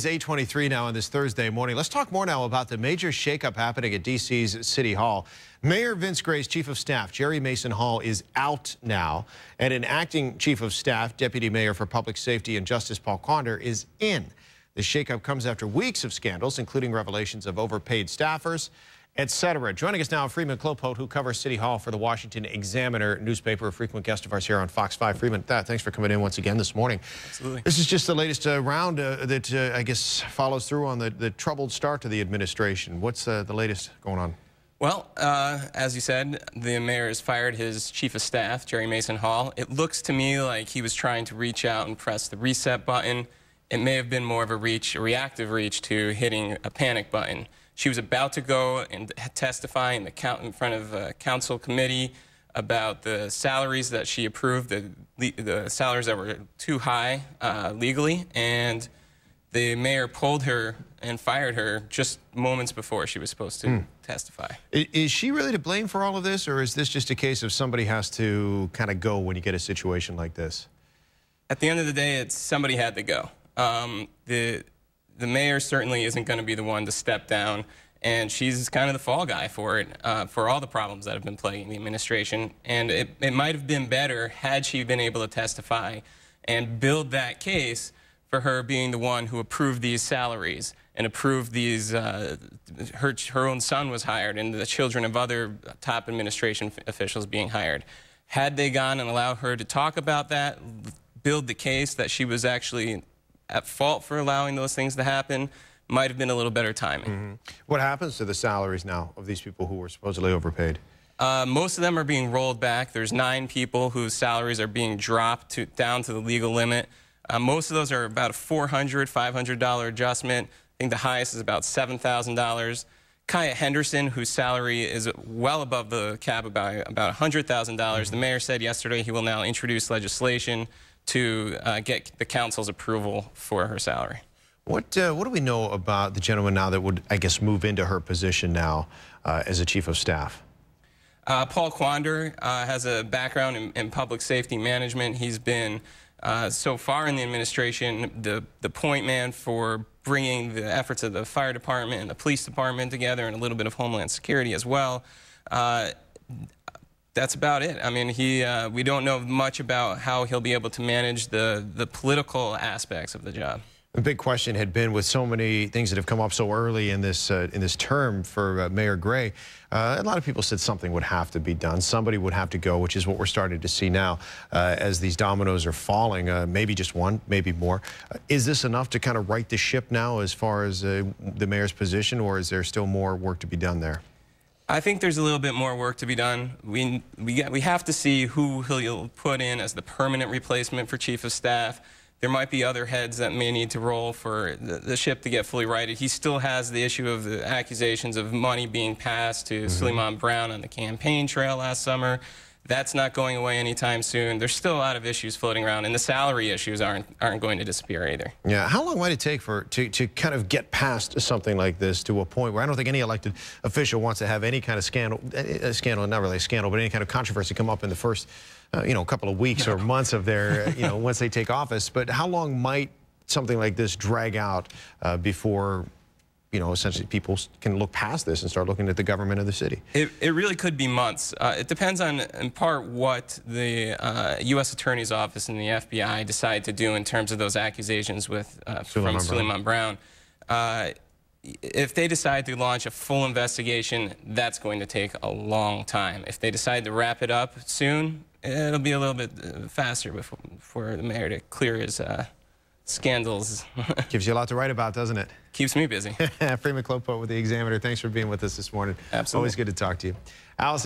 It's 8:23 now on this Thursday morning. Let's talk more now about the major shakeup happening at D.C.'s City Hall. Mayor Vince Gray's chief of staff, Jerry Mason Hall, is out now, and an acting chief of staff, Deputy Mayor for Public Safety and Justice Paul Quander, is in. The shakeup comes after weeks of scandals, including revelations of overpaid staffers, etc. Joining us now, Freeman Klopott, who covers City Hall for the Washington Examiner newspaper, a frequent guest of ours here on Fox 5. Freeman, thanks for coming in once again this morning. Absolutely. This is just the latest round that I guess follows through on the troubled start to the administration. What's the latest going on? Well, as you said, the mayor has fired his chief of staff, Jerry Mason Hall. It looks to me like he was trying to reach out and press the reset button. It may have been more of a reactive reach to hitting a panic button. She was about to go and testify in front of a council committee about the salaries that she approved, the salaries that were too high legally, and the mayor pulled her and fired her just moments before she was supposed to testify. Is she really to blame for all of this, or is this just a case of somebody has to kind of go when you get a situation like this? At the end of the day, it's somebody had to go. The mayor certainly isn't going to be the one to step down, and she's kind of the fall guy for it, for all the problems that have been plaguing the administration. And it might have been better had she been able to testify and build that case for her being the one who approved these salaries and approved these, her own son was hired and the children of other top administration officials being hired. Had they gone and allowed her to talk about that, build the case that she was actually at fault for allowing those things to happen, might have been a little better timing. What happens to the salaries now of these people who were supposedly overpaid? Most of them are being rolled back. There's 9 people whose salaries are being dropped down to the legal limit. Most of those are about a $500 adjustment. I think the highest is about $7,000. Kaya Henderson, whose salary is well above the cap by about $100,000. The mayor said yesterday he will now introduce legislation to get the council's approval for her salary. What do we know about the gentleman now that would, I guess, move into her position now as a chief of staff? Paul Quander has a background in public safety management. He's been, so far in the administration, the point man for bringing the efforts of the fire department and the police department together, and a little bit of Homeland Security as well. That's about it. I mean, we don't know much about how he'll be able to manage the political aspects of the job. The big question had been, with so many things that have come up so early in this term for Mayor Gray, a lot of people said something would have to be done. Somebody would have to go, which is what we're starting to see now as these dominoes are falling, maybe just one, maybe more. Is this enough to kind of right the ship now as far as the mayor's position, or is there still more work to be done there? I think there's a little bit more work to be done. We have to see who he'll put in as the permanent replacement for chief of staff. There might be other heads that may need to roll for the ship to get fully righted. He still has the issue of the accusations of money being passed to Freeman Brown on the campaign trail last summer. That's not going away anytime soon. There's still a lot of issues floating around, and the salary issues aren't going to disappear either. Yeah, how long might it take to kind of get past something like this to a point where I don't think any elected official wants to have any kind of scandal, not really a scandal, but any kind of controversy come up in the first, couple of weeks or months of their, once they take office. But how long might something like this drag out before, essentially people can look past this and start looking at the government of the city? It really could be months. It depends on, in part, what the U.S. Attorney's Office and the FBI decide to do in terms of those accusations from Freeman Brown. If they decide to launch a full investigation, that's going to take a long time. If they decide to wrap it up soon, it'll be a little bit faster for the mayor to clear his scandals. Gives you a lot to write about, doesn't it? Keeps me busy. Freeman Klopott with the Examiner. Thanks for being with us this morning. Absolutely. Always good to talk to you. Allison.